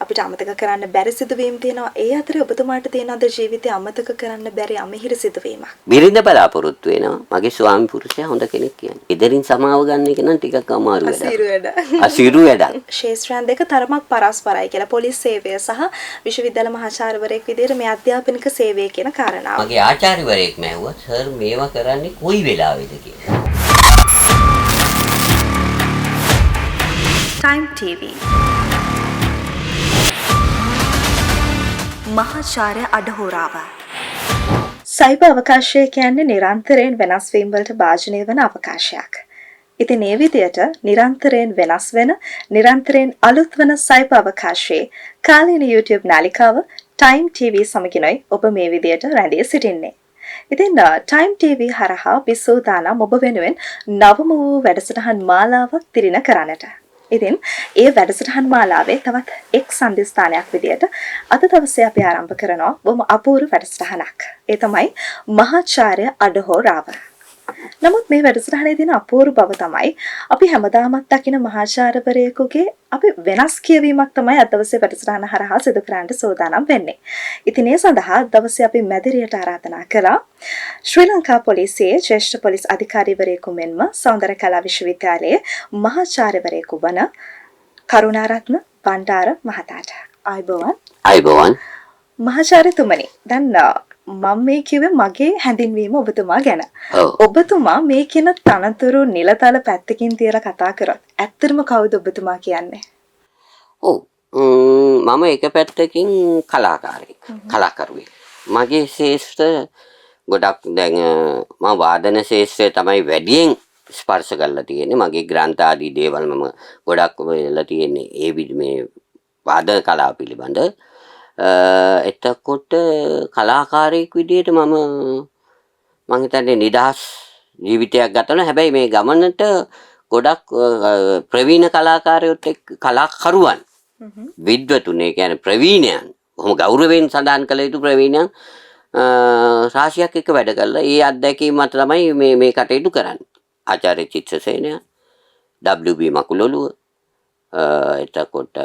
අපිට අමතක කරන්න බැරි සිදුවීම් තියෙනවා. ඒ අතරේ ඔබතුමාට තියෙන අද ජීවිතේ අමතක කරන්න බැරි අමිහිරි සිදුවීමක්. බිරිඳ බලාපොරොත්තු වෙනවා. මගේ ස්වාමි පුරුෂයා හොඳ කෙනෙක් කියන්නේ. ඉදිරින් සමාව ගන්න එක නම් ටිකක් අමාරු වැඩක්. අසීරු වැඩක්. ශේෂ්ත්‍රයන් දෙක තරමක් පරස්පරයි කියලා පොලිස් සේවය සහ විශ්වවිද්‍යාල මහාචාර්යවරයෙක් විදිහට මේ අධ්‍යාපනික සේවය කියන කාරණාව. මගේ ආචාර්යවරයෙක් මැව්වා සර් මේවා කරන්නේ කොයි වෙලාවෙද කියලා. Time TV මහාචාර්ය අඩහෝරාව. සයිබර් අවකාශය කියන්නේ නිරන්තරයෙන් වෙනස් වීම් වලට භාජනය වන අවකාශයක්. ඉතින් මේ විදියට නිරන්තරයෙන් වෙනස් වෙන, නිරන්තරයෙන් අලුත් වන සයිබර් අවකාශයේ කාලීන YouTube නාලිකාව Time TV සමගිනුයි ඔබ මේ විදියට රැඳී සිටින්නේ. ඉතින් Time TV හරහා විසූදානම් ඔබ වෙනුවෙන් නවම වූ වැඩසටහන් මාලාවක් තිරින කරන්නට. ඉතින් ඒ වැඩසටහන් මාලාවේ තවත් එක් සම්දිස්ථානයක් විදියට අද දවසේ අපි ආරම්භ කරනවා බොහොම අපූර්ව වැඩසටහනක්. ඒ තමයි මහාචාර්ය අඩහෝරාව. නමුත් මේ වැඩසටහනේ තියෙන අපූර්ව බව තමයි අපි හැමදාමත් දකින මහාචාර්යවරයෙකුගේ අපි වෙනස් කියවීමක් තමයි අද දවසේ වැඩසටහන හරහා සිදු කරන්න සූදානම් වෙන්නේ. ඉතින් ඒ සඳහා දවසේ අපි මැදිරියට ආරාධනා කළා ශ්‍රී ලංකා පොලිසියේ ජ්‍යෙෂ්ඨ පොලිස් අධිකාරීවරයෙකු මෙන්ම සෞන්දර්ය කලා විශ්වවිද්‍යාලයේ මහාචාර්යවරයෙකු වන කරුණාරත්න බණ්ඩාර මහතාට. ආයුබෝවන් මහාචාර්යතුමනි. දැන් මම මේ කිව්වේ මගේ හැඳින්වීම ඔබතුමා ගැන. ඔබතුමා මේ කියන තනතුරු නිලතල පැත්තකින් තියලා කතා කරොත් ඇත්තටම කවුද ඔබතුමා කියන්නේ? ඔව් මම එක පැත්තකින් කලාකරුවෙක්. මගේ ශේෂ්ත්‍ර ගොඩක් දැන් මම වාදන ශේෂ්ත්‍රය තමයි වැඩියෙන් ස්පර්ශ කරලා තියෙන්නේ. මගේ ග්‍රන්ථ ආදී දේවල් මම ගොඩක් වෙලා තියෙන්නේ ඒ මේ වාදන කලාව පිළිබඳ. එතකොට කලාකාරයෙක් විදිහට මම හිතන්නේ නිදහස් ජීවිතයක් ගත කරනවා. හැබැයි මේ ගමනට ගොඩක් ප්‍රවීණ කලාකාරයොත් කලාකරුවන් විද්වතුන් ඒ කියන්නේ ප්‍රවීණයන් කොහොම ගෞරවයෙන් සඳහන් කළ යුතු ප්‍රවීණයන් රාශියක් එක්ක වැඩ කළා. ඒ අත්දැකීම මත තමයි මේ කටයුතු කරන්නේ. ආචාර්ය චිත්‍රසේනය, WB මකුලොළුව, එතකොට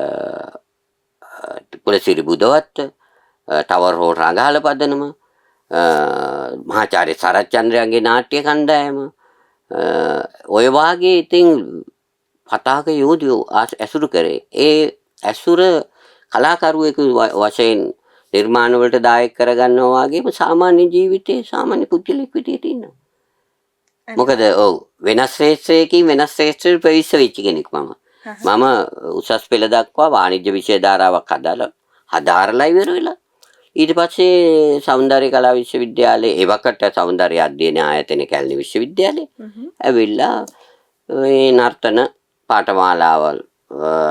කුලසිරි බුදවත්, ටවර් හෝල් රඟහල පදනම, මහාචාර්ය සරච්චන්ද්‍රයන්ගේ නාට්‍ය කණ්ඩායම, ඔය වාගේ ඉතින් පතාක යෝධයෝ ඇසුරු කරේ. ඒ ඇසුර කලාකරුවෙකු වශයෙන් නිර්මාණ වලට දායක කරගන්නවා වගේම සාමාන්‍ය ජීවිතයේ සාමාන්‍ය පුද්ගලෙක් විදියට ඉන්නවා. මොකද වෙනස් ශ්‍රේෂ්ඨයකින් වෙනස් ශ්‍රේෂ්ඨ ප්‍රවිෂ්ඨ වෙච්ච කෙනෙක් මම. මම උසස් පෙළ දක්වා වාණිජ්‍ය විෂය ධාරාවක් හදාරලා ඉවර වෙලා ඊට පස්සේ සෞන්දර්ය කලා විශ්වවිද්‍යාලයේ එවකට සෞන්දර්ය අධ්‍යයන ආයතන කැලණි විශ්වවිද්‍යාලයේ ඇවිල්ලා ඒ නර්තන පාඨමාලාවල්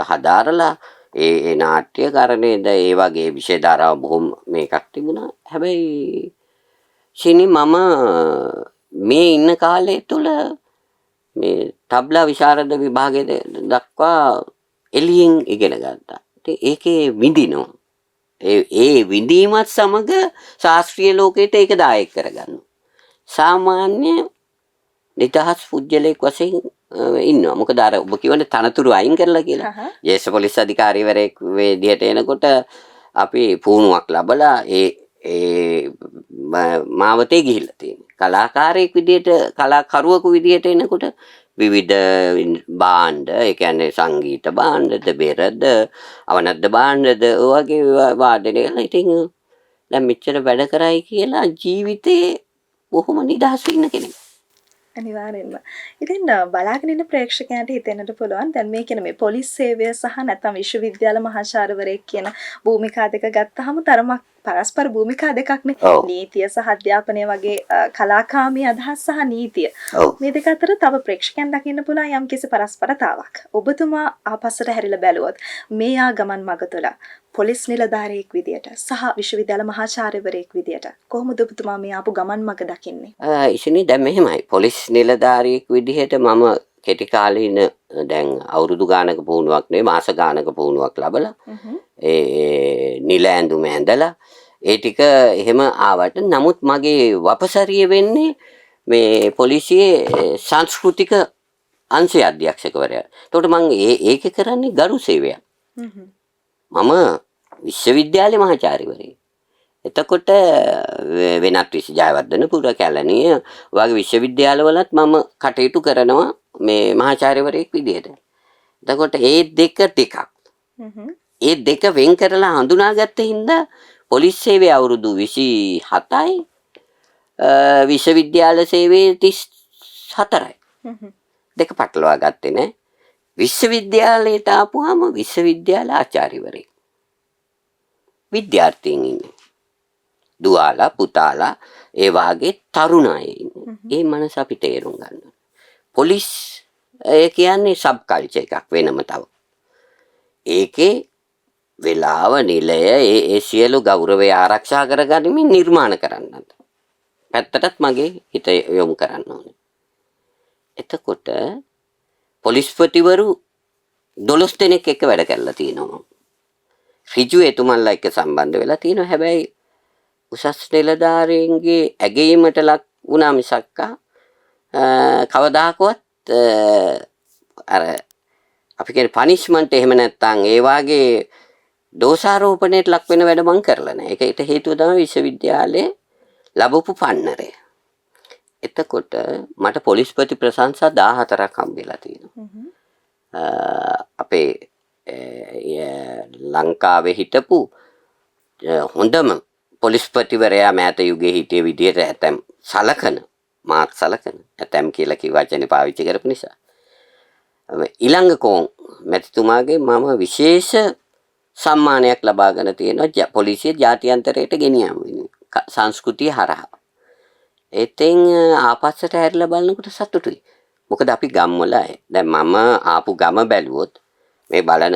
හදාරලා ඒ නාට්‍යකරණයේද ඒ වගේ විෂය ධාරාව බොහොම මේකක් තිබුණා. හැබැයි ශිනි මම මේ ඉන්න කාලය තුල මේ තබ්ලා විශාරද විභාගයේ දක්වා එළියෙන් ඉගෙන ගත්තා. ඒකේ විඳිනවා. ඒ විඳීමත් සමග ශාස්ත්‍රීය ලෝකයට ඒක දායක කරගන්නවා. සාමාන්‍ය නිදහස් පුජ්‍යලයක් වශයෙන් ඉන්නවා. මොකද අර ඔබ කියවනේ තනතුරු අයින් කරලා කියලා. ජ්‍යෙෂ්ඨ පොලිස් අධිකාරීවරයෙක් විදිහට එනකොට අපි පුහුණුවක් ලැබලා ඒ මාවතේ ගිහිල්ලා තියෙනවා. කලාකාරයෙක් විදිහට කලාකරුවෙකු විදිහට එනකොට විවිධ භාණ්ඩ, ඒ කියන්නේ සංගීත භාණ්ඩද, බෙරද, අවනද්ද භාණ්ඩද වගේ වාදනය කරලා ඉතින් දැන් මෙච්චර වැඩ කරයි කියලා ජීවිතේ බොහොම නිදහස් වෙන්න කෙනෙක්. අනිවාර්යෙන්ම. ඉතින් බලාගෙන ඉන්න ප්‍රේක්ෂකයන්ට හිතෙන්නට පුළුවන් දැන් මේ කියන මේ පොලිස් සේවය සහ නැත්නම් විශ්වවිද්‍යාල මහාචාර්යවරයෙක් කියන භූමිකා දෙක ගත්තාම තරමක් පරස්පර භූමිකා දෙකක්නේ. නීතිය සහ අධ්‍යාපනය වගේ කලාකාමී අදහස් සහ නීතිය. මේ දෙක අතර තව ප්‍රේක්ෂකයන් දකින්න පුළුවන් යම්කිසි පරස්පරතාවක්. ඔබතුමා ආපස්සට හැරිලා බැලුවොත් මේ ගමන් මඟ තුළ පොලිස් නිලධාරියෙක් විදියට සහ විශ්වවිද්‍යාල මහාචාර්යවරයෙක් විදියට කොහොමද ඔබතුමා මේ ආපු ගමන් මඟ දකින්නේ? ඉතින් දැන් මෙහෙමයි. පොලිස් නිලධාරියෙක් විදිහට මම කෙටි කාලීන දැන් අවුරුදු ගානක පුහුණුවක් නෙවෙයි මාස ගානක පුහුණුවක් ලැබලා ඒ නිල ඇඳුම ඇඳලා ඒ ටික එහෙම ආවට නමුත් මගේ වපසරිය වෙන්නේ මේ පොලිසියේ සංස්කෘතික අංශයේ අධ්‍යක්ෂකවරයා. එතකොට මම ඒක කරන්නේ ගරු සේවයක්. මම විශ්වවිද්‍යාලයේ මහාචාර්යවරයෙක්. එතකොට වෙනත් ජයවර්ධනපුර කැලණිය වගේ විශ්වවිද්‍යාලවලත් මම කටයුතු කරනවා මේ මහාචාර්යවරයෙක් විදිහට. එතකොට ඒ දෙක. ඒ දෙක වෙන් කරලා හඳුනාගත්ත හින්දා පොලිස් සේවය අවුරුදු 27යි විශ්වවිද්‍යාල සේවය 34යි. දෙක පටලවා ගත්තේ නෑ. විශ්වවිද්‍යාලයට ආපුවාම විශ්වවිද්‍යාල ආචාර්යවරයෙක්. විද්‍යාර්ථීන් ඉන්නේ. දුවාලා පුතාලා ඒ වාගේ තරුණ අය ඉන්නේ. ඒ මනස අපි තේරුම් ගන්න. පොලිස් කියන්නේ සබ් කල්චර් එකක් වෙනම තව. ඒකේ වෙලාව නිලය ඒ සියලු ගෞරවය ආරක්ෂා කරගනිමින් නිර්මාණ කරන්නත්. පැත්තටත් මගේ හිත යොමු කරන්න ඕනේ. එතකොට පොලිස්පතිවරු 12 දෙනෙක් එක්ක වැඩ කරලා තියෙනවා. ඍජු එතුමන්ලා එක්ක සම්බන්ධ වෙලා තියෙනවා. හැබැයි උසස් නිලධාරීන්ගේ ඇගීමට ලක් වුණා මිසක් කවදාකවත් අර අපි කියන්නේ පනිෂ්මන්ට් එහෙම නැත්නම් ඒ වාගේ දෝෂාරෝපණයට ලක් වෙන වැඩ මං කරලා නැහැ. ඒකට හේතුව තමයි විශ්වවිද්‍යාලයේ ලැබපු පන්නරය. එතකොට මට පොලිස්පති ප්‍රශංසා 14ක් හම්බෙලා තියෙනවා. අපේ ලංකාවේ හිටපු හොඳම පොලිස්පතිවරයා මෑත යුගයේ හිටිය විදිහට ඇතම් සලකන මාත් සලකන ඇතම් කියලා කී වචනේ පාවිච්චි කරපු නිසා ඊළඟකෝන් මැතිතුමාගේ මම විශේෂ සම්මානයක් ලබාගෙන තියෙනවා පොලිසිය ජාත්‍යන්තරයට ගෙනියමු සංස්කෘතිය හරහා. ඒතෙන් ආපස්සට හැරිලා බලනකොට සතුටුයි. මොකද අපි ගම්වල අය. දැන් මම ආපු ගම බැලුවොත් මේ බලන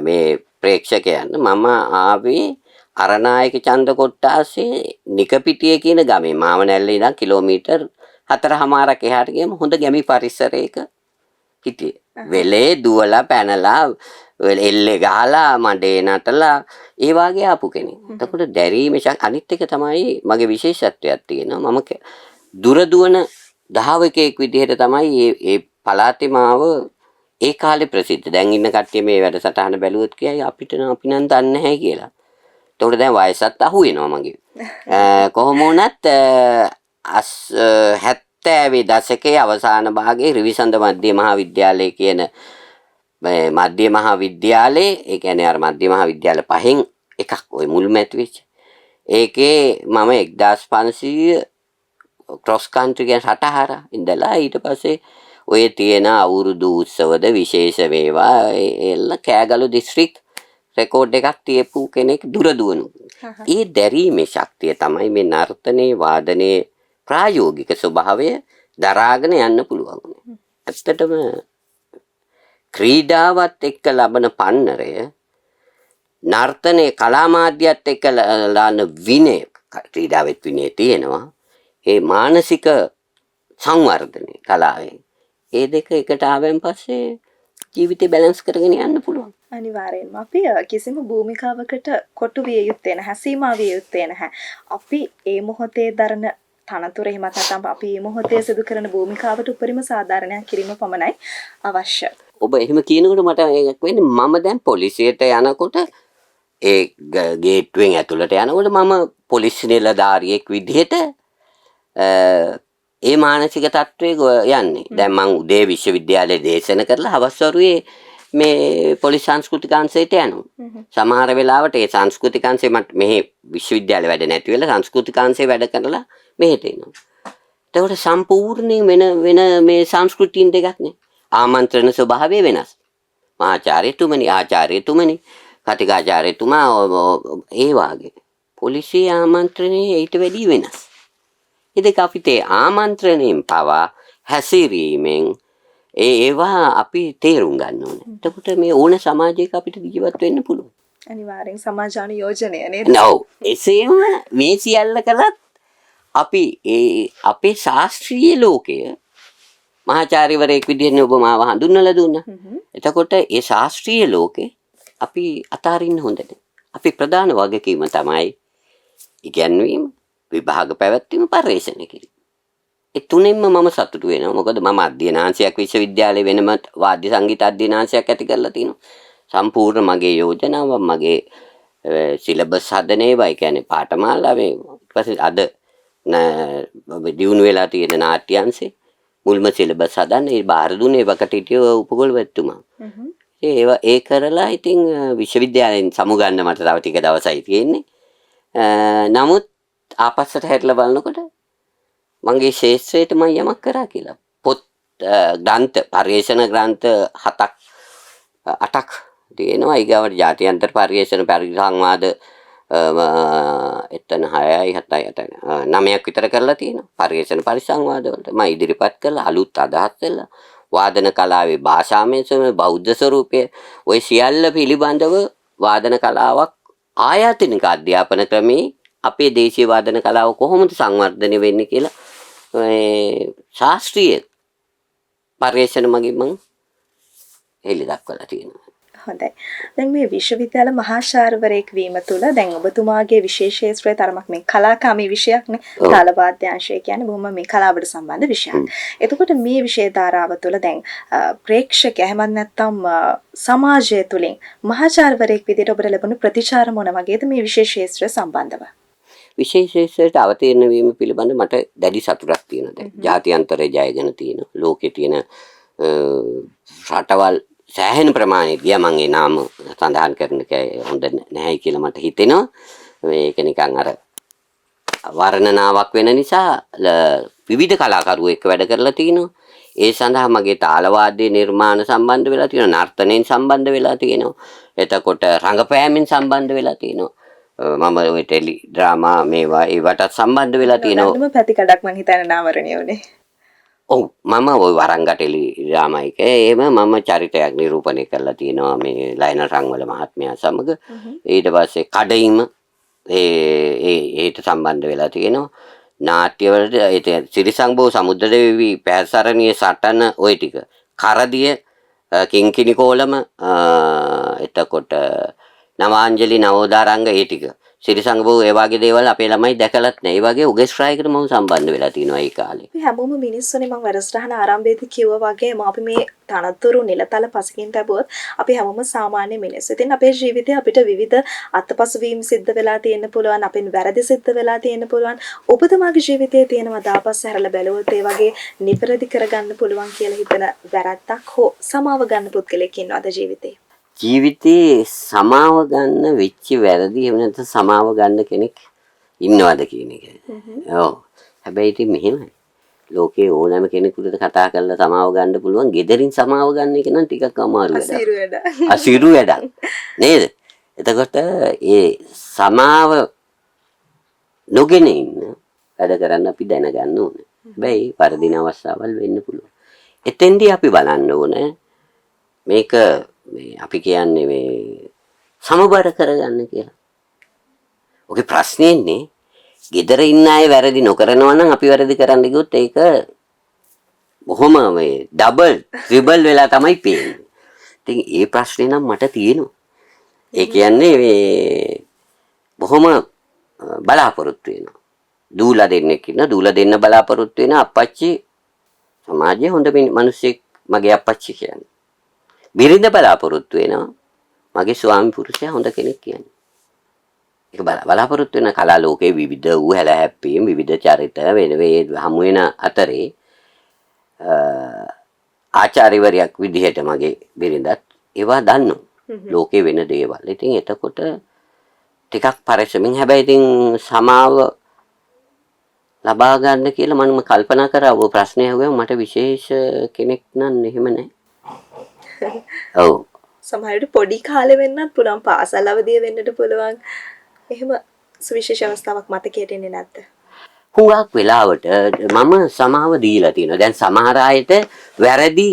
මේ ප්‍රේක්ෂකයන් මම ආවේ අරනායක චන්ද කොට්ටාසේ නිකපිටිය කියන ගමේ මාවනැල්ලේ ඉඳන් කිලෝමීටර් 4මාරක් එහාට ගියම හොඳ ගැමි පරිසරයක හිටියේ. වෙලේ දුවලා පැනලා එල්ලේ ගහලා මඩේ නටලා ඒ වාගේ ආපු කෙනෙක්. එතකොට දැරීමක් අනිත් එක තමයි මගේ විශේෂත්වයක් තියෙනවා. මම දුර දුවන දහවකෙක් විදිහට තමයි ඒ පළාතේ මාව ඒ කාලේ ප්‍රසිද්ධ. දැන් ඉන්න කට්ටිය මේ වැඩසටහන බැලුවොත් කියයි අපි නම් දන්නේ නැහැ කියලා. එතකොට දැන් වයසත් අහු වෙනවා මගේ. කොහොම වුණත් 70 දශකයේ අවසාන භාගයේ රිවිසන්ද මධ්‍ය මහාවිද්‍යාලය කියන මධ්‍ය මහාවිද්‍යාලයේ ඒ කියන්නේ අර මධ්‍ය මහාවිද්‍යාල පහෙන් එකක් ওই මුල්මැත් වෙච්ච. ඒකේ මම 1500 ක්‍රොස් කන්ට්‍රි කියන රටහර ඉඳලා ඊට පස්සේ ඔය තියෙන අවුරුදු උත්සවද විශේෂ වේවා එල්ල කෑගලු දිස්ත්‍රික් රෙකෝඩ් එකක් තියපු කෙනෙක් දුර දුවනු. ඒ දැරීමේ ශක්තිය තමයි මේ නර්තනයේ වාදනයේ ප්‍රායෝගික ස්වභාවය දරාගෙන යන්න පුළුවන්. ඇත්තටම ක්‍රීඩාවත් එක්ක ලබන පන්නරය නර්තනයේ කලා මාධ්‍යයත් එක්ක ලබන විනය ක්‍රීඩාවෙත් විනය තියෙනවා. ඒ මානසික සංවර්ධනය කලාවෙන් ඒ දෙක එකට ආවෙන් පස්සේ ජීවිතේ බැලන්ස් කරගෙන යන්න පුළුවන්. අනිවාර්යෙන්ම අපි කිසිම භූමිකාවකට කොටු විය යුත්තේ නැහැ, සීමා විය යුත්තේ නැහැ. අපි ඒ මොහොතේ දරන තනතුර එහෙම නැත්නම් අපි මේ මොහොතේ සිදු කරන භූමිකාවට උපරිම සාධාරණයක් කිරීම පමණයි අවශ්‍ය. ඔබ එහෙම කියනකොට මට එකක් වෙන්නේ මම දැන් පොලිසියට යනකොට ඒ ගේට්ටුවෙන් ඇතුළට යනකොට මම පොලිස් නිලධාරියෙක් විදිහට ඒ මානසික තත්ත්වයේ යන්නේ. දැන් මං උදේ විශ්වවිද්‍යාලයේ දේශන කරලා හවස් වරුවේ මේ පොලිස් සංස්කෘතික අංශයට යනවා. සමහර වෙලාවට ඒ සංස්කෘතික අංශේ මට මෙහි විශ්වවිද්‍යාලේ වැඩ නැති වෙලා සංස්කෘතික අංශේ වැඩ කරලා මෙහෙට එනවා. ඒකට සම්පූර්ණයෙන් වෙන මේ සංස්කෘතියින් දෙකක් නේ. ආමන්ත්‍රණ ස්වභාවය වෙනස්. මහාචාර්යතුමනි, ආචාර්යතුමනි, කතිකාචාර්යතුමා ඒ වාගේ. පොලිසිය ආමන්ත්‍රණේ ඊට වැඩිය වෙනස්. ඉතින් අපිට ආමන්ත්‍රණයෙන් පවා හැසිරීමෙන් ඒවා අපි තේරුම් ගන්න ඕනේ. එතකොට මේ ඕන සමාජයක අපිට ජීවත් වෙන්න පුළුවන්. අනිවාර්යෙන් සමාජානුයෝජනය නේද? ඔව්. එසේම මේ සියල්ල කළත් අපි අපේ ශාස්ත්‍රීය ලෝකය මහාචාර්යවරයෙක් විදිහට ඔබ මාව හඳුන්වලා දුන්නා. එතකොට ඒ ශාස්ත්‍රීය ලෝකේ අපි අතාරින්න හොඳ නැහැ. අපි ප්‍රධාන වගකීම තමයි ඉගැන්වීම, විභාග පැවැත්වීම, පර්යේෂණ කිරීම. ඒ තුනෙන්ම මම සතුටු වෙනවා. මොකද මම අධ්‍යනාංශයක් විශ්වවිද්‍යාලයේ වෙනම වාද්‍ය සංගීත අධ්‍යනාංශයක් ඇති කරලා තිනවා. සම්පූර්ණ මගේ යෝජනාව මගේ සිලබස් හදන ඒවා ඒ කියන්නේ පාඨමාලාවේ ඊට පස්සේ අද දියුණු වෙලා තියෙන නාට්‍ය අංශේ මුල්ම සිලබස් හදන්න ඒ බාර දුන්නේ වකටිටිය උපකුලපතිතුමා. ඒ කරලා ඉතින් විශ්වවිද්‍යාලයෙන් සමුගන්න මට තව ටික දවසයි තියෙන්නේ. නමුත් ආපස්සට හැරිලා බලනකොට මගේ ශේෂ්ත්‍රයට මම යමක් කරා කියලා. පොත් ග්‍රන්ථ පරිශන ග්‍රන්ථ 8ක් තියෙනවා. ඊගාවට ජාත්‍යන්තර පරිශන පරිසංවාද එතන 6යි 7යි 9ක් විතර කරලා තියෙනවා. පරිශන පරිසංවාද වලට මම ඉදිරිපත් කළා අලුත් අදහස් දෙලා. වාදන කලාවේ භාෂාමය ස්වරූපය බෞද්ධ ස්වරූපය ওই සියල්ල පිළිබඳව වාදන කලාවක් ආයතනික අධ්‍යාපන ක්‍රමේ අපේ දේශීය වාදන කලාව කොහොමද සංවර්ධනය වෙන්නේ කියලා ශාස්ත්‍රීය පරිශ්‍රණ මගින් මම එලි දක්වලා තියෙනවා. හොඳයි. දැන් මේ විශ්වවිද්‍යාල මහාචාර්යවරයෙක් වීම තුළ දැන් ඔබතුමාගේ විශේෂේත්‍රය තරමක් මේ කලාකාමී විෂයක්නේ. තාලවාද්‍ය අංශය කියන්නේ බොහොම මේ කලාවට සම්බන්ධ විෂයක්. එතකොට මේ විෂය ධාරාව තුළ දැන් ප්‍රේක්ෂක එහෙමත් නැත්නම් සමාජය තුළින් මහාචාර්යවරයෙක් විදිහට ඔබට ලැබුණු ප්‍රතිචාර මොන වගේද මේ විශේෂේත්‍රය සම්බන්ධව? විශේෂේත්‍රයට අවතීර්ණ වීම පිළිබඳ මට දැඩි සතුටක් තියෙනවා. දැන් ජාත්‍යන්තරයේ ජයගෙන තියෙනවා. ලෝකේ තියෙන රටවල් සෑහෙන ප්‍රමාණයක් ගියා මම ඒ නාම සඳහන් කරන එක හොඳ නැහැ කියලා මට හිතෙනවා. මේක නිකන් අර වර්ණනාවක් වෙන නිසා විවිධ කලාකරුවෝ එක්ක වැඩ කරලා තිනවා. ඒ සඳහා මගේ තාලවාද්‍ය නිර්මාණ සම්බන්ධ වෙලා තියෙනවා. නර්තනයෙන් සම්බන්ධ වෙලා තියෙනවා. එතකොට රංගපෑමෙන් සම්බන්ධ වෙලා තියෙනවා. මම ওই ටෙලි ඩ්‍රාමා මේවා ඒවටත් සම්බන්ධ වෙලා තියෙනවා. නම පැතිකඩක් මං හිතන්නේ නාමරණිය උනේ. ඔව් මම ওই වරංගටෙලි ඩ්‍රාමා එකේ එහෙම මම චරිතයක් නිරූපණය කරලා තියෙනවා මේ ලයනල් රංගවල මහත්මයා සමග. ඊට පස්සේ කඩයිම ඒට සම්බන්ධ වෙලා තියෙනවා. නාට්‍ය වලට ඒ සිරිසංබෝ සමුද්‍රදේවි පැහැසරණියේ සටන ওই ටික. කරදිය කිංකිණි කෝලම එතකොට නවාංජලි නවෝදාරංග ඒ ටික. සිරිසංගබෝ ඒ වගේ දේවල් අපේ ළමයි දැකලත් නැහැ. ඒ වගේ උගෙස්ට්‍රායකට මම සම්බන්ධ වෙලා තිනවා ඒ කාලේ. අපි හැමෝම මිනිස්සුනේ මම වැඩසටහන ආරම්භයේදී කිව්වා වගේම අපි මේ තනතුරු නිලතල පසකින් තිබුවොත් අපි හැමෝම සාමාන්‍ය මිනිස්සු. ඉතින් අපේ ජීවිතේ අපිට විවිධ අත්පසුවීම් සිද්ධ වෙලා තියෙන්න පුළුවන්. අපෙන් වැරදි සිද්ධ වෙලා තියෙන්න පුළුවන්. ඔබතුමාගේ ජීවිතයේ තියෙනවා දාපස් හැරලා බැලුවොත් ඒ වගේ නිපරදි කරගන්න පුළුවන් කියලා හිතන වැරද්දක් හෝ සමාව ගන්න පුද්ගලෙක් ඉන්නවද ජීවිතේ? ජීවිතේ සමාව ගන්න වෙච්ච වැරදි එහෙම නැත්නම් සමාව ගන්න කෙනෙක් ඉන්නවද කියන එක. ඔව්. හැබැයි ඉතින් මෙහෙමයි. ලෝකේ ඕනෑම කෙනෙකුට කතා කරලා සමාව ගන්න පුළුවන්. gederin සමාව ගන්න එක නම් ටිකක් අමාරු වැඩක්. අසීරු වැඩක්. නේද? එතකොට ඒ සමාව නොගෙන ඉන්න වැඩ කරන්න අපි දැනගන්න ඕනේ. හැබැයි වරදින අවස්ථාවල් වෙන්න පුළුවන්. එතෙන්දී අපි බලන්න ඕනේ මේක මේ අපි කියන්නේ මේ සමබර කරගන්න කියලා. ඔගේ ප්‍රශ්නේන්නේ gedara ඉන්න අය වැරදි නොකරනවා නම් අපි වැරදි කරන්න ගියොත් ඒක බොහොම මේ ඩබල් ට්‍රිබල් වෙලා තමයි පේන්නේ. ඉතින් ඒ ප්‍රශ්නේ නම් මට තියෙනවා. ඒ කියන්නේ මේ බොහොම බලාපොරොත්තු වෙනවා. දූලා දෙන්නෙක් ඉන්න දූලා දෙන්න බලාපොරොත්තු වෙන අප්පච්චි සමාජයේ හොඳ මිනිස්සෙක් මගේ අප්පච්චි කියන්නේ. බිරිඳ බලාපොරොත්තු වෙනවා මගේ ස්වාමි පුරුෂයා හොඳ කෙනෙක් කියන්නේ. ඒක බලාපොරොත්තු වෙන කලා ලෝකයේ විවිධ වූ හැල හැප්පීම් විවිධ චරිත වෙන හමු වෙන අතරේ ආචාර්යවරයෙක් විදිහට මගේ බිරිඳත් ඒවා දන්නවා. ලෝකේ වෙන දේවල්. ඉතින් එතකොට ටිකක් පරිස්සමින් හැබැයි ඉතින් සමාව ලබා ගන්න කියලා මම කල්පනා කරා. ඔය ප්‍රශ්නේ අහුවම මට විශේෂ කෙනෙක් නම් එහෙම නැහැ. ඔව්. සමහරවිට පොඩි කාලේ වෙන්නත් පුළුවන් පාසල් අවදිය වෙන්නට පුළුවන්. එහෙම සුවිශේෂ අවස්ථාවක් මතකයට එන්නේ නැද්ද? හුඟක් වෙලාවට මම සමාව දීලා තියෙනවා. දැන් සමහර අයට වැරදි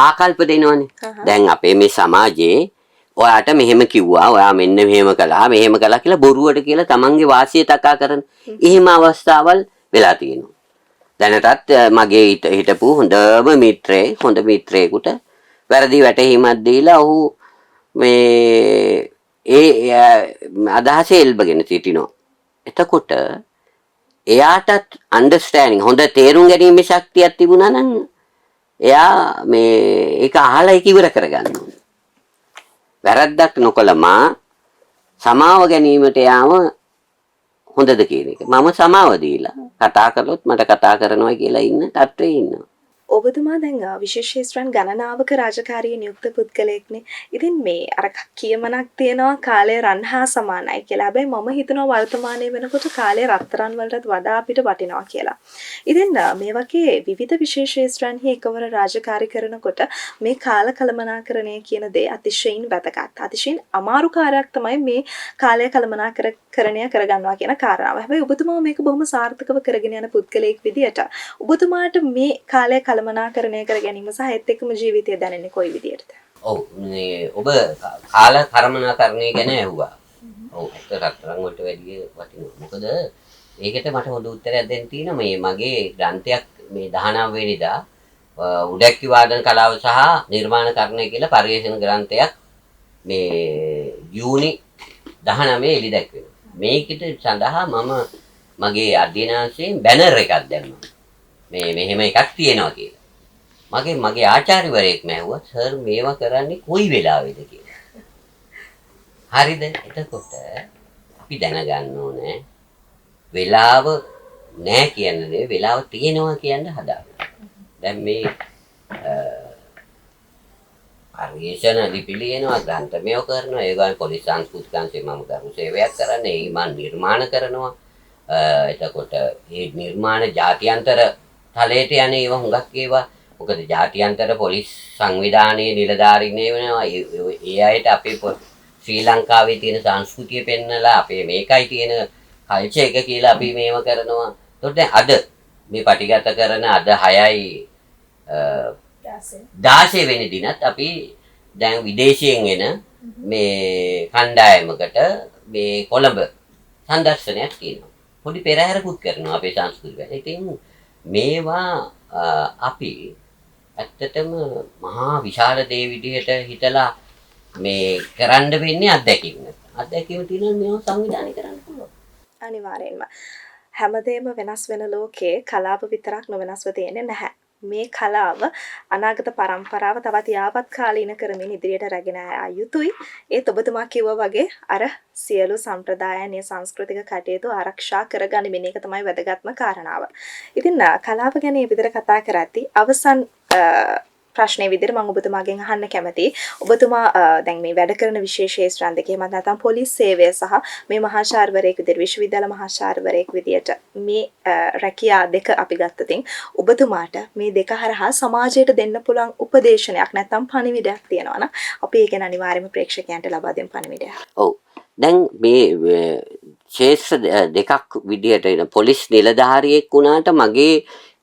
ආකල්ප දෙනවනේ. දැන් අපේ මේ සමාජයේ ඔයාට මෙහෙම කිව්වා, ඔයා මෙන්න මෙහෙම කළා කියලා බොරුවට කියලා තමන්ගේ වාසිය තකා කරන. එහෙම අවස්ථාවල් වෙලා තියෙනවා. දැනටත් මගේ හිටපු හොඳම හොඳ මිත්‍රයෙකුට වැරදි වැටහීමක් දීලා ඔහු මේ ඒ අදහසේ එල්බගෙන සිටිනවා. එතකොට එයාටත් අන්ඩර්ස්ටෑන්ඩින් හොඳ තේරුම් ගැනීමේ ශක්තියක් තිබුණා නම් එයා මේ ඒක අහලා ඒක ඉවර කරගන්න ඕනේ. වැරද්දක් නොකළ මා සමාව ගැනීමට යාම හොඳද කියන එක. මම සමාව දීලා කතා කළොත් මට කතා කරනවා කියලා ඉන්න තත්ත්වයේ ඉන්නවා. ඔබතුමා දැන් විශේෂ ශාස්ත්‍රයන් ගණනාවක රාජකාරිය නියුක්ත පුද්ගලයෙක්නේ. ඉතින් මේ අර කියමනක් තියෙනවා කාලය රන් හා සමානයි කියලා. හැබැයි මම හිතනවා වර්තමානයේ වෙනකොට කාලය රත්තරන් වලටත් වඩා අපිට වටිනවා කියලා. ඉතින් මේ වගේ විවිධ විශේෂ ශාස්ත්‍රයන්හි එකවර රාජකාරී කරනකොට මේ කාල කළමනාකරණය කියන දේ අතිශයින් වැදගත්. අතිශයින් අමාරු කාර්යයක් තමයි මේ කාලය කළමනාකරණය කරගන්නවා කියන කාරණාව. හැබැයි ඔබතුමා මේක බොහොම සාර්ථකව කරගෙන යන පුද්ගලයෙක් විදියට ඔබතුමාට මේ කාලය කළමනාකරණය කර ගැනීම සහ ඒත් එක්කම ජීවිතය දැනෙන්නේ කොයි විදියටද? ඔව් මේ ඔබ කාල කර්මනාකරණය ගැන ඇහුවා. ඔව් ඒක රත්තරන් වලට වැඩිය වටිනවා. මොකද ඒකට මට හොඳ උත්තරයක් දෙන්න තියෙනවා. මේ මගේ ග්‍රන්ථයක් මේ 19 වෙනිදා උඩැක්කි වාදන කලාව සහ නිර්මාණකරණය කියලා පරිශන ග්‍රන්ථයක් මේ ජූනි 19 එළි දැක්වෙනවා. මේකට සඳහා මම මගේ අධ්‍යනාංශයෙන් බැනර් එකක් දැම්මා. මේ මෙහෙම එකක් තියෙනවා කියලා. මගේ ආචාර්යවරයෙක් මැහුවා සර් මේවා කරන්නේ කොයි වෙලාවෙද කියලා. හරිද? එතකොට අපි දැනගන්න ඕනේ වෙලාව නෑ කියන්නේ වෙලාව තියෙනවා කියන්න හදාගන්න. දැන් මේ පරිශන ලිපිලියනවා ග්‍රන්ථමය කරනවා ඒ වගේ පොලිස් සංස්කෘතික අංශේ මම කරු සේවයක් කරන්නේ ඒ මම නිර්මාණ කරනවා. එතකොට මේ නිර්මාණ ජාත්‍යන්තර තලයට යන ඒවා හුඟක් ඒවා මොකද ජාත්‍යන්තර පොලිස් සංවිධානයේ නිලධාරීනේ වෙනවා ඒ අයට අපේ ශ්‍රී ලංකාවේ තියෙන සංස්කෘතිය පෙන්නලා අපේ මේකයි තියෙන කල්චර් එක කියලා අපි මේව කරනවා. එතකොට අද මේ පටිගත කරන අද 6යි 16 වෙනි දිනත් අපි දැන් විදේශයෙන් එන මේ කණ්ඩායමකට මේ කොළඹ සංදර්ශනයක් තියෙනවා. පොඩි පෙරහැරකුත් කරනවා අපේ සංස්කෘතිය. ඉතින් මේවා අපි ඇත්තටම මහා විශාල දේ විදිහට හිතලා මේ කරන්න වෙන්නේ අත්දැකීම. අත්දැකීම තියෙනවා මේවා සංවිධානය කරන්න පුළුවන්. අනිවාර්යෙන්ම හැමදේම වෙනස් වෙන ලෝකේ කලාව විතරක් නොවෙනස්ව තියෙන්නේ නැහැ. මේ කලාව අනාගත පරම්පරාව තවත් යාවත් කාලීන කරමින් ඉදිරියට රැගෙන යා යුතුයි. ඒත් ඔබතුමා කිව්වා වගේ අර සියලු සම්ප්‍රදායන් සංස්කෘතික කටයුතු ආරක්ෂා කරගනිමින් එක තමයි වැදගත්ම කාරණාව. ඉතින් කලාව ගැන මේ විදිහට කතා කරද්දී අවසන් ප්‍රශ්නේ විදිහට මම ඔබතුමාගෙන් අහන්න කැමතියි. ඔබතුමා දැන් මේ වැඩ කරන විශේෂ ශාස්ත්‍රයන් දෙකේ මත නැත්නම් පොලිස් සේවය සහ මේ මහාචාර්යවරයෙක් විදිහට විශ්වවිද්‍යාල මහාචාර්යවරයෙක් විදිහට මේ රැකියා දෙක අපි ගත්තතින් ඔබතුමාට මේ දෙක හරහා සමාජයට දෙන්න පුළුවන් උපදේශනයක් නැත්නම් පණිවිඩයක් තියෙනවා නම් අපි ඒක ගැන අනිවාර්යයෙන්ම ප්‍රේක්ෂකයන්ට ලබා දෙන්න පණිවිඩයක්. ඔව්. දැන් මේ ශේෂ්ත්‍ර දෙකක් විදිහට පොලිස් නිලධාරියෙක් වුණාට මගේ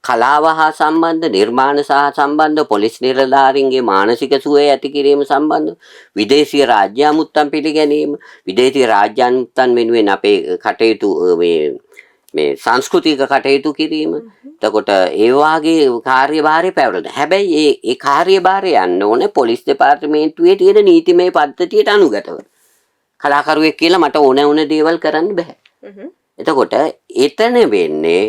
කලාව හා සම්බන්ධ නිර්මාණ සහ සම්බන්ධ පොලිස් නිලධාරීන්ගේ මානසික සුවය ඇති කිරීම සම්බන්ධ විදේශීය රාජ්‍ය අමුත්තන් පිළිගැනීම විදේශීය රාජ්‍ය අමුත්තන් වෙනුවෙන් අපේ කටයුතු මේ සංස්කෘතික කටයුතු කිරීම එතකොට ඒ වාගේ කාර්යභාරය පැවරෙනවා. හැබැයි ඒ කාර්යභාරය යන්න ඕනේ පොලිස් දෙපාර්තමේන්තුවේ තියෙන නීතිමය පද්ධතියට අනුගතව. කලාකරුවෙක් කියලා මට ඕන දේවල් කරන්න බෑ. එතකොට එතන වෙන්නේ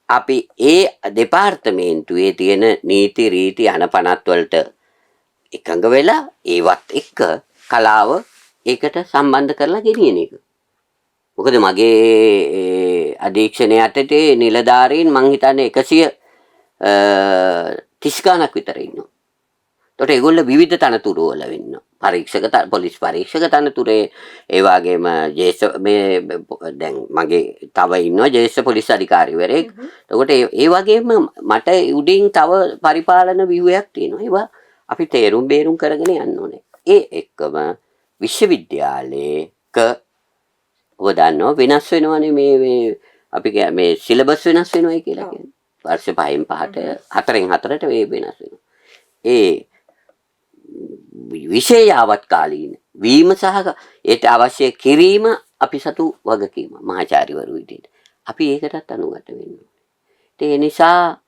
අපි ඒ දෙපාර්තමේන්තුවේ තියෙන නීති රීති අනපනත් වලට එකඟ වෙලා ඒවත් එක්ක කලාව ඒකට සම්බන්ධ කරලා ගෙනියන එක. මොකද මගේ අධීක්ෂණය යටතේ නිලධාරීන් මං හිතන්නේ 130 ගණක් විතර ඉන්නවා. එතකොට ඒගොල්ලෝ විවිධ තනතුරු වල වෙන්නවා. පොලිස් පරීක්ෂක තනතුරේ ඒ වගේම ජේෂ්ඨ මේ දැන් මගේ තව ඉන්නවා ජේෂ්ඨ පොලිස් අධිකාරිවරයෙක්. එතකොට ඒ වගේම මට උඩින් තව පරිපාලන ව්‍යුහයක් තියෙනවා. ඒවා අපි තේරුම් බේරුම් කරගෙන යන්න ඕනේ. ඒ එක්කම විශ්වවිද්‍යාලයක ඔබ දන්නවා වෙනස් වෙනවනේ මේ අපි මේ සිලබස් වෙනස් වෙනවයි කියලා කියන්නේ. වර්ෂ 5න් 5ට 4න් 4ට මේ වෙනස් වෙනවා. ඒ විශේෂාවත් කාලීන වීම සහ ඒට අවශ්‍ය කිරීම අපි සතු වගකීම මහාචාර්යවරු විදිහට. අපි ඒකටත් අනුගත වෙන්න ඕනේ. ඒ නිසා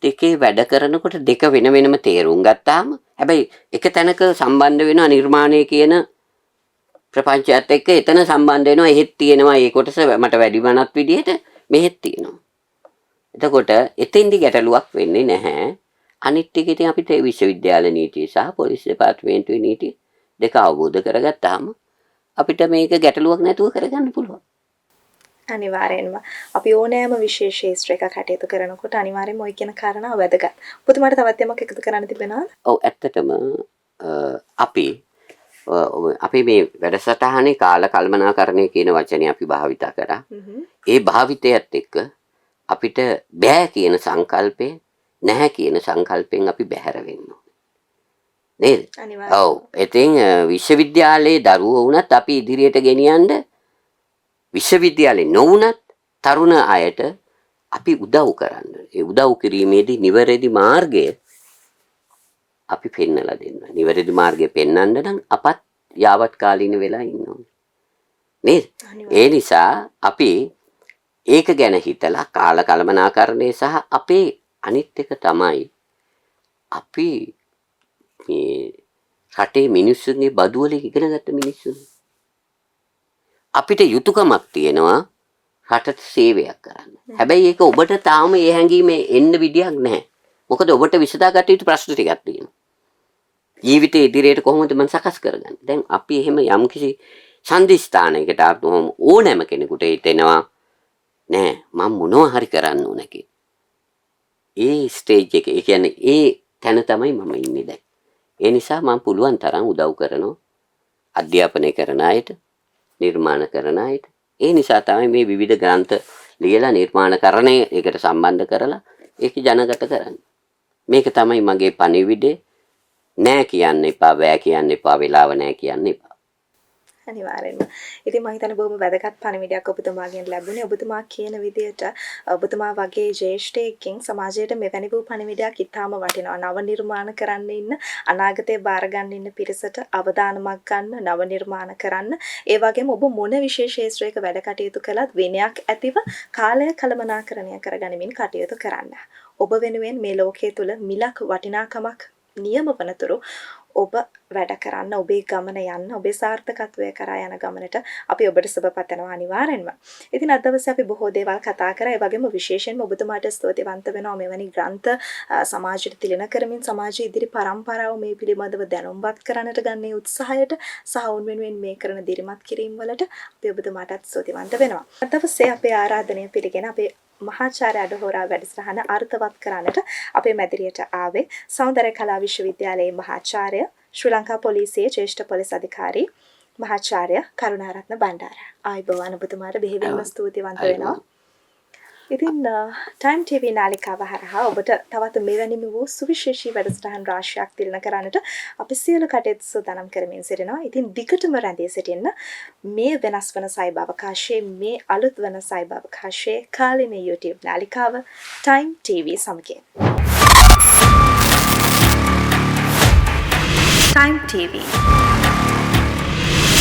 දෙකේ වැඩ කරනකොට දෙක වෙන වෙනම තේරුම් ගත්තාම හැබැයි එක තැනක සම්බන්ධ වෙනවා නිර්මාණය කියන ප්‍රපංචයත් එක්ක එතන සම්බන්ධ වෙනවා එහෙත් තියෙනවා ඒ කොටස මට වැඩිමනක් විදිහට මෙහෙත් තියෙනවා. එතකොට එතෙන්දි ගැටලුවක් වෙන්නේ නැහැ. අනිත් ටික ඉතින් අපිට විශ්වවිද්‍යාල නීතිය සහ පොලිස් දෙපාර්තමේන්තුවේ නීතිය දෙක අවබෝධ කරගත්තාම අපිට මේක ගැටලුවක් නැතුව කරගන්න පුළුවන්. අනිවාර්යෙන්ම අපි ඕනෑම විශේෂ ශාස්ත්‍රයක කටයුතු කරනකොට අනිවාර්යෙන්ම ওই කියන කාරණා වැදගත්. ඔබතුමාට තවත් යමක් එකතු කරන්න තිබෙනවද? ඔව් ඇත්තටම අපි අපේ මේ වැඩසටහනේ කාල කල්පනාකරණය කියන වචනේ අපි භාවිත කරා. ඒ භාවිතයත් එක්ක අපිට බෑ කියන සංකල්පේ නැහැ කියන සංකල්පෙන් අපි බැහැර වෙන්න ඕනේ. නේද? ඔව්. ඉතින් විශ්වවිද්‍යාලයේ දරුවෝ වුණත් අපි ඉදිරියට ගෙනියන්න විශ්වවිද්‍යාලේ නොවුණත් තරුණ අයට අපි උදව් කරන්න. ඒ උදව් කිරීමේදී නිවැරදි මාර්ගය අපි පෙන්නලා දෙන්න. නිවැරදි මාර්ගය පෙන්වන්න නම් අපත් යාවත් කාලීන වෙලා ඉන්න ඕනේ. නේද? ඒ නිසා අපි ඒක ගැන හිතලා කාල කළමනාකරණය සහ අපේ අනිත් එක තමයි අපි මේ රටේ මිනිස්සුන්ගේ බදු වලින් ඉගෙනගත්ත මිනිස්සුන්. අපිට යුතුයකමක් තියෙනවා රටට සේවයක් කරන්න. හැබැයි ඒක ඔබට තාම ඒ හැඟීම එන්න විදියක් නැහැ. මොකද ඔබට විසඳාගත යුතු ප්‍රශ්න ටිකක් තියෙනවා. ජීවිතේ ඉදිරියට කොහොමද මම සකස් කරගන්නේ? දැන් අපි එහෙම යම්කිසි සම්දිස්ථානයකට ආවම ඕනෑම කෙනෙකුට හිතෙනවා නෑ මම මොනවා හරි කරන්න ඕන කියලා. ඒ ස්ටේජ් එක, ඒ කියන්නේ ඒ තැන තමයි මම ඉන්නේ දැන්. ඒ නිසා මම පුළුවන් තරම් උදව් කරනවා අධ්‍යාපනය කරන අයට, නිර්මාණ කරන අයට. ඒ නිසා තමයි මේ විවිධ ග්‍රන්ථ ලියලා නිර්මාණකරණය ඒකට සම්බන්ධ කරලා ඒක ජනගත කරන්නේ. මේක තමයි මගේ පණිවිඩය. නෑ කියන්න එපා, බෑ කියන්න එපා, වෙලාව නෑ කියන්න එපා. අනිවාර්යෙන්ම. ඉතින් මම හිතන්නේ බොහොම වැදගත් පණිවිඩයක් ඔබතුමාගෙන් ලැබුණේ. ඔබතුමා කියන විදිහට ඔබතුමා වගේ ජ්‍යෙෂ්ඨයෙක්ගෙන් සමාජයට මෙවැනි වූ පණිවිඩයක් ඉතාම වටිනවා. නව නිර්මාණ කරන්න ඉන්න, අනාගතේ බාර ගන්න ඉන්න පිරිසට අවදානමක් ගන්න, නව නිර්මාණ කරන්න. ඒ වගේම ඔබ මොන විශේෂ ශාස්ත්‍රයක වැඩ කටයුතු කළත් විනයක් ඇතිව කාලය කළමනාකරණය කරගනිමින් කටයුතු කරන්න. ඔබ වෙනුවෙන් මේ ලෝකයේ තුල මිලක් වටිනාකමක් නියම වනතුරු ඔබ වැඩ කරන්න, ඔබේ ගමන යන්න, ඔබේ සාර්ථකත්වය කරා යන ගමනට අපි ඔබට සුබ පතනවා අනිවාර්යෙන්ම. ඉතින් අද දවසේ අපි බොහෝ දේවල් කතා කරා. ඒ වගේම විශේෂයෙන්ම ඔබතුමාට ස්තුතිවන්ත වෙනවා මෙවැනි ග්‍රන්ථ සමාජයට තිලන කරමින් සමාජයේ ඉදිරි පරම්පරාව මේ පිළිබඳව දැනුම්වත් කරන්නට ගන්නේ උත්සාහයට සහ උන් වෙනුවෙන් මේ කරන දිරිමත් කිරීම වලට අපි ඔබතුමාටත් ස්තුතිවන්ත වෙනවා. අද දවසේ අපේ ආරාධනය පිළිගෙන අපේ මහාචාර්ය අඩහෝරා වැඩසටහන අර්ථවත් කරන්නට අපේ මැදිරියට ආවේ සෞන්දර්ය කලා විශ්වවිද්‍යාලයේ මහාචාර්ය ශ්‍රී ලංකා පොලිසියේ ජ්‍යෙෂ්ඨ පොලිස් අධිකාරී මහාචාර්ය කරුණාරත්න බණ්ඩාර. ආයුබෝවන් ඔබතුමාට බෙහෙවින්ම ස්තුතිවන්ත වෙනවා. ඉතින් ටයිම් TV නාලිකාව හරහා ඔබට තවත් මෙවැනිම වූ සුවිශේෂී වැඩසටහන් රාශියක් තිලන කරන්නට අපි සියලු කටයුතු සූදානම් කරමින් සිටිනවා. ඉතින් දිගටම රැඳී සිටින්න මේ වෙනස් වන සයිබ අවකාශයේ, මේ අලුත් වන සයිබ අවකාශයේ කාලින YouTube නාලිකාව ටයිම් TV සමගින්. Time TV